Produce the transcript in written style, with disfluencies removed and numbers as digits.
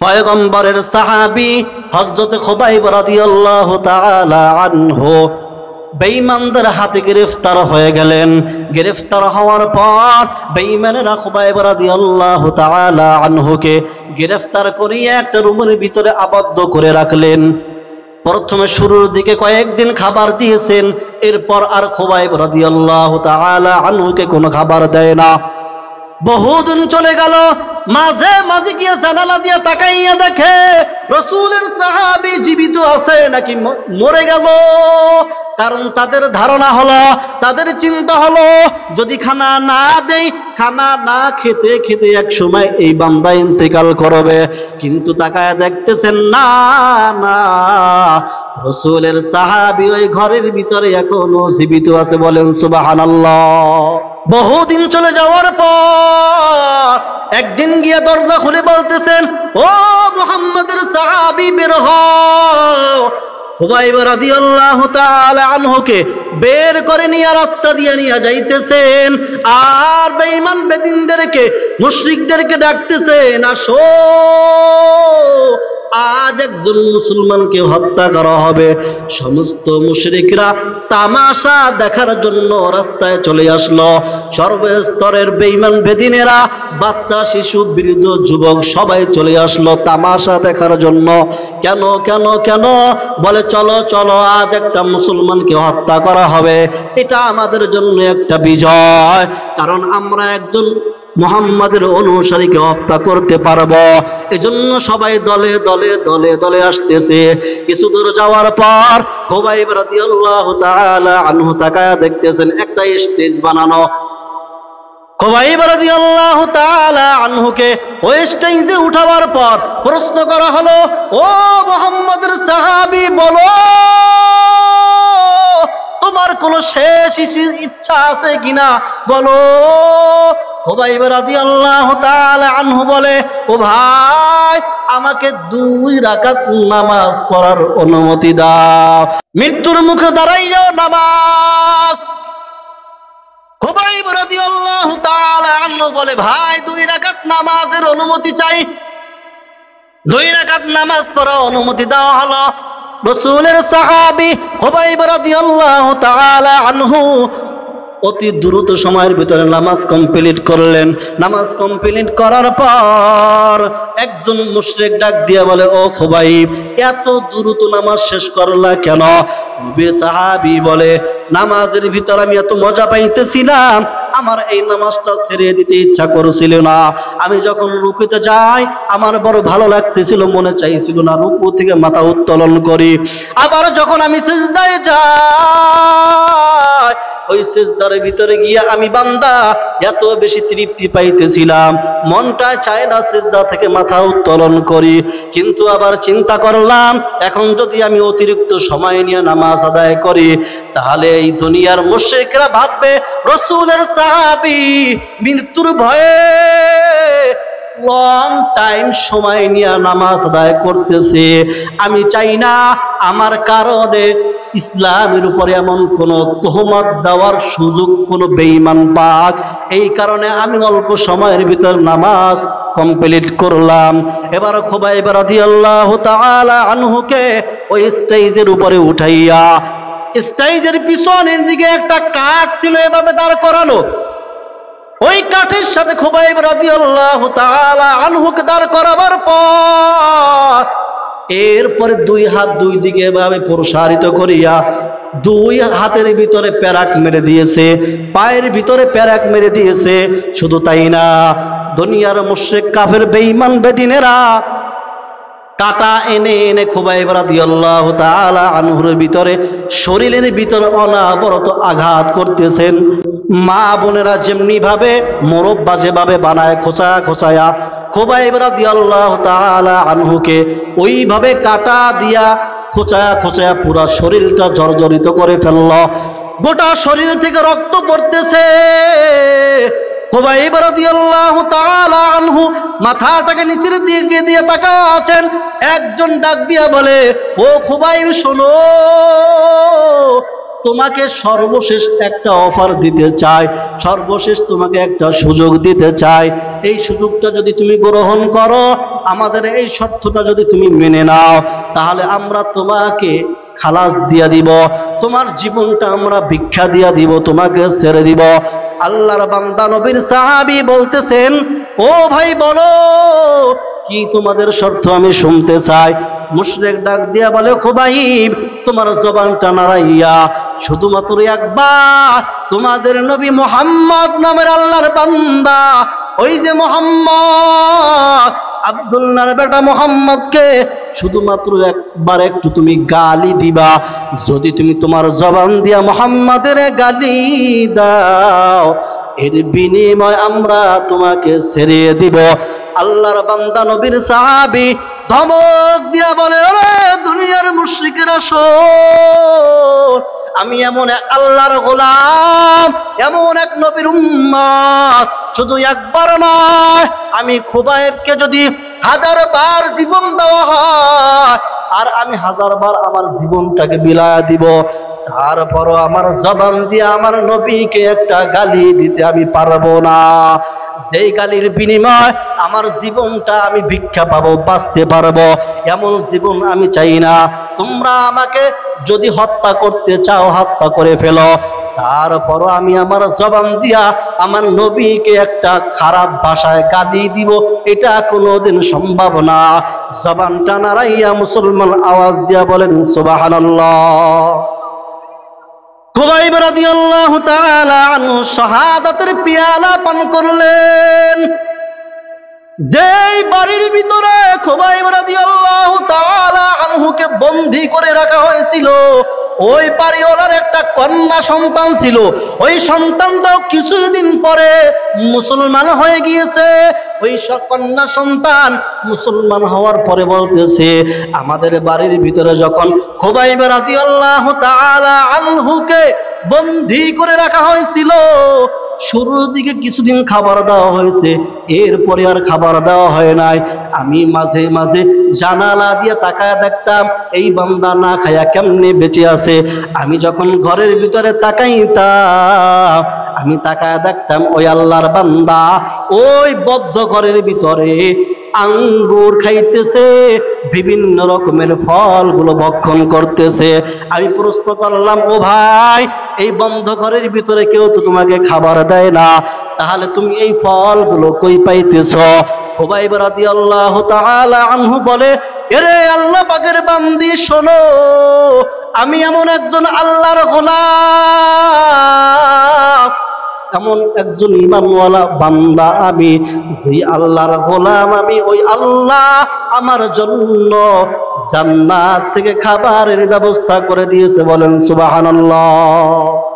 পয়গম্বরের সাহাবী হযরত খুবাইব রাদিয়াল্লাহু তাআলা আনহু বেঈমানদের হাতে গ্রেফতার হয়ে গেলেন। গ্রেফতার হওয়ার পর বেঈমানেরা খুবাইব রাদিয়াল্লাহু তাআলা আনহুকে গ্রেফতার করিয়ে একটা রুমের ভিতরে আবদ্ধ করে রাখলেন। প্রথমে শুরুর দিকে কয়েকদিন খাবার দিয়েছেন, এরপর আর খুবাইব রাদিয়াল্লাহু তাআলা আনহুকে কোনো খাবার দেয় না। বহুদিন চলে গেল, মাঝে মাঝে গিয়ে জানালা দিয়ে তাকাইয়া দেখে রাসূলের সাহাবী জীবিত আছে নাকি মরে গেল। কারণ তাদের ধারণা হলো, তাদের চিন্তা হলো, যদি খানা না দেই, খানা না খেতে খেতে এক সময় এই বান্দা ইন্তেকাল করবে। কিন্তু তাকায় দেখতেছেন না না, রাসূলের সাহাবী ওই ঘরের ভিতরে এখনো জীবিত আছে। বলেন সুবহানাল্লাহ। বহুদিন চলে যাওয়ার পর একদিন গিয়ে দরজা খুলে বলতেছেন, ও মুহাম্মদের সাহাবী বের হও। খুবাইব রাদিয়াল্লাহু তাআলা আনহুকে বের করে নিয়ে রাস্তা দিয়ে নিয়ে যাইতেছেন, আর বেঈমান বেদিনদেরকে, মুশরিকদেরকে ডাকতেছেন, আসো আজ একজন মুসলমানকে হত্যা করা হবে। সমস্ত মুশরিকরা তামাশা দেখার জন্য রাস্তায় চলে আসলো। সর্বস্তরের বেঈমান বেদিনেরা, বাচ্চা, শিশু, বৃদ্ধ, যুবক সবাই চলে আসলো তামাশা দেখার জন্য। কেন কেন কেন? বলে চলো চলো, আজ একটা মুসলমানকে হত্যা করা হবে। এটা আমাদের জন্য একটা বিজয়, কারণ আমরা একজন মুহাম্মাদের অনুসারীকে হত্যা করতে পারবো। এজন্য সবাই দলে দলে দলে দলে আসতেছে। কিছু দূর যাওয়ার পর খুবাইব রাদিয়াল্লাহু তাআলা আনহু তাকায়া দেখতেছেন একটা স্টেজ বানানো। খুবাইব রাদিয়াল্লাহু তাআলা আনহুকে ওই স্টেজে উঠাবার পর প্রশ্ন করা হলো, ও মুহাম্মাদের সাহাবী, বলো তোমার কোন শেষ ইচ্ছা আছে কিনা, বলো। খুবাইব রাদিয়াল্লাহু তাআলা আনহু বলে, ও ভাই, আমাকে 2 রাকাত নামাজ পড়ার অনুমতি দাও। মৃত্যুর মুখে দাঁড়াইয়াও নামাজ। খুবাইব রাদিয়াল্লাহু তাআলা আনহু বলে, ভাই 2 রাকাত নামাজের অনুমতি চাই। 2 রাকাত নামাজ পড়ার অনুমতি দেওয়া হলো। রাসূলের সাহাবী খুবাইব রাদিয়াল্লাহু তাআলা আনহু অতি দ্রুত সময়ের ভিতরে নামাজ কমপ্লিট করলেন। নামাজ কমপ্লিট করার পর একজন মুশরিক ডাক দিয়ে বলে, ও খুবাইব, এত দ্রুত নামাজ শেষ করলা কেন? সাহাবী বলে, নামাজের ভিতর আমি এত মজা পাইতেছিলাম, আমার এই নামাজটা ছেড়ে দিতে ইচ্ছা করছিল না। আমি যখন রুকুতে যাই আমার বড় ভালো লাগতেছিল, মনে চাইছিল না রুকু থেকে মাথা উত্তোলন করি। আবার যখন আমি সিজদায় যাই, ওই সিজদার ভিতরে গিয়া আমি বান্দা এত বেশি তৃপ্তি পাইতেছিলাম, মনটা চায় না সিজদা থেকে মাথা উত্তোলন করি। কিন্তু আবার চিন্তা করলাম, এখন যদি আমি অতিরিক্ত সময় নিয়ে নামাজ আদায় করি, তাহলে এই দুনিয়ার মুশরিকরা ভাববে রাসূলের সাহাবী মৃত্যুর ভয়ে লং টাইম সময় নিয়ে নামাজ আদায় করতেছে। আমি চাই না আমার কারণে ইসলামের উপরে এমন কোন তোহমত দেওয়ার সুযোগ কোন বেঈমান পাক। এই কারণে আমি অল্প সময়ের ভিতর নামাজ কমপ্লিট করলাম। এবার খুবাইব রাদিয়াল্লাহু তাআলা আনহুকে ওই স্টেজের উপরে উঠাইয়া, স্টেজের পিছনের দিকে একটা কাঠ ছিল এভাবে দাঁড় করানো। ওই কাঠের সাথে খুবাইব রাদিয়াল্লাহু তাআলা আনহুকে দাঁড় করাবার পর এরপরে 2 হাত 2 দিকে এভাবে প্রসারিত করিয়া 2 হাতের ভিতরে প্যারাক মেরে দিয়েছে, পায়ের ভিতরে প্যারাক মেরে দিয়েছে। শুধু তাই না, দুনিয়ার মুশরিক কাফের বেঈমান বেদিনেরা কাটা এনে এনে খুবাইব রাদিয়াল্লাহু তাআলা আনহুর ভিতরে, শরীরের ভিতরে অনাবরত আঘাত করতেছেন। মা বোনেরা যেমনি ভাবে মোরব্বা যেভাবে বানায় খোঁচায়া খোঁচায়া, খুবাইব রাদিয়াল্লাহু তাআলা আনহুকে ওইভাবে কাটা দিয়া খোঁচায়া খোঁচায়া পুরা শরীরটা জর্জরিত করে ফেলল। গোটা শরীর থেকে রক্ত পড়তেছে। খুবাইব রাদিয়াল্লাহু তাআলা আনহু মাথাটাকে নিচের দিকে দিয়ে তাকায় আছেন। একজন ডাক দিয়া বলে, ও খুবাইব শোনো, তোমাকে সর্বশেষ একটা অফার দিতে চাই, সর্বশেষ তোমাকে একটা সুযোগ দিতে চাই। এই সুযোগটা যদি তুমি গ্রহণ করো, আমাদের এই শর্তটা যদি তুমি মেনে নাও, তাহলে আমরা তোমাকে খালাস দিয়া দিব, তোমার জীবনটা আমরা ভিক্ষা দিয়া দিব, তোমাকে ছেড়ে দিব। আল্লাহর বান্দা নবীর সাহাবী বলতেছেন, ও ভাই বলো কি তোমাদের শর্ত, আমি শুনতে চাই। মুশরিক ডাক দিয়া বলে, খুবাইব তোমার জবানটা নাড়াইয়া শুধুমাত্র একবার তোমাদের নবী মুহাম্মদ নামের আল্লাহর বান্দা, ওই যে মুহাম্মদ আব্দুল্লাহর বেটা মুহাম্মদকে শুধুমাত্র একবার একটু তুমি গালি দিবা। যদি তুমি তোমার জবান দিয়া মুহাম্মাদের গালি দাও, এর বিনিময় আমরা তোমাকে ছেড়ে দিব। আল্লাহর বান্দা নবীর সাহাবী ধমক দিয়া বলে, ওরে দুনিয়ার মুশরিকেরা শোন, আমি এমন এক আল্লাহর গোলাম, এমন এক নবীর উম্মত, শুধু একবার নয়, আমি খুবাইবকে যদি 1000 বার জীবন দেওয়া হয়, আর আমি 1000 বার আমার জীবনটাকে বিলায়া দিব, তারপরও আমার জবান দিয়ে আমার নবীকে একটা গালি দিতে আমি পারবো না। যেই গালির বিনিময় আমার জীবনটা আমি ভিক্ষা পাবো, বাঁচতে পারবো, এমন জীবন আমি চাই না। তোমরা আমাকে যদি হত্যা করতে চাও হত্যা করে ফেলো, তারপরও আমি আমার জবান দিয়া আমার নবীকে একটা খারাপ ভাষায় গালি দিব, এটা কোনোদিন সম্ভব না। জবানটা নাড়াইয়া মুসলমান আওয়াজ দিয়া বলেন সুবহানাল্লাহ। খুবাইব রাদিয়াল্লাহু তাআলা আনহু শাহাদাতের পিয়ালা পান করলেন। যেই বাড়ির ভিতরে খুবাইব রাদিয়াল্লাহু তাআলা আনহুকে বন্দী করে রাখা হয়েছিল, ওই বাড়িওয়ালার একটা কন্যা সন্তান ছিল। ওই সন্তানটাও কিছুদিন পরে মুসলমান হয়ে গিয়েছে। ওই কন্যা সন্তান মুসলমান হওয়ার পরে বলতেছে, আমাদের বাড়ির ভিতরে যখন খুবাইব রাদিয়াল্লাহু তাআলা আনহুকে বন্দী করে রাখা হয়েছিল, শুরুর দিকে কিছুদিন খাবার দেওয়া হয়েছে, এরপরে আর খাবার দেওয়া হয় নাই। আমি মাঝে মাঝে জানালা দিয়ে তাকায় দেখতাম এই বান্দা না খায়া কেমনে বেঁচে আছে। আমি যখন ঘরের ভিতরে তাকাইতাম, আমি তাকায় দেখতাম ওই আল্লাহর বান্দা ওই বদ্ধ ঘরের ভিতরে আঙ্গুর খাইতেছে, বিভিন্ন রকমের ফলগুলো ভক্ষণ করতেছে। আমি প্রশ্ন করলাম, ও ভাই, এই বন্ধ ঘরের ভিতরে কেউ তো তোমাকে খাবার দেয় না, তাহলে তুমি এই ফলগুলো কই পাইতেছ? খুবাইব রাদিয়াল্লাহু তাআলা আনহু বলে, এরে আল্লাহ পাকের বান্দি শোনো, আমি এমন একজন আল্লাহর গোলাম, এমন একজন ঈমানওয়ালা বান্দা আমি, যে আল্লাহর গোলাম আমি, ওই আল্লাহ আমার জন্য জান্নাত থেকে খাবারের ব্যবস্থা করে দিয়েছে। বলেন সুবহানাল্লাহ।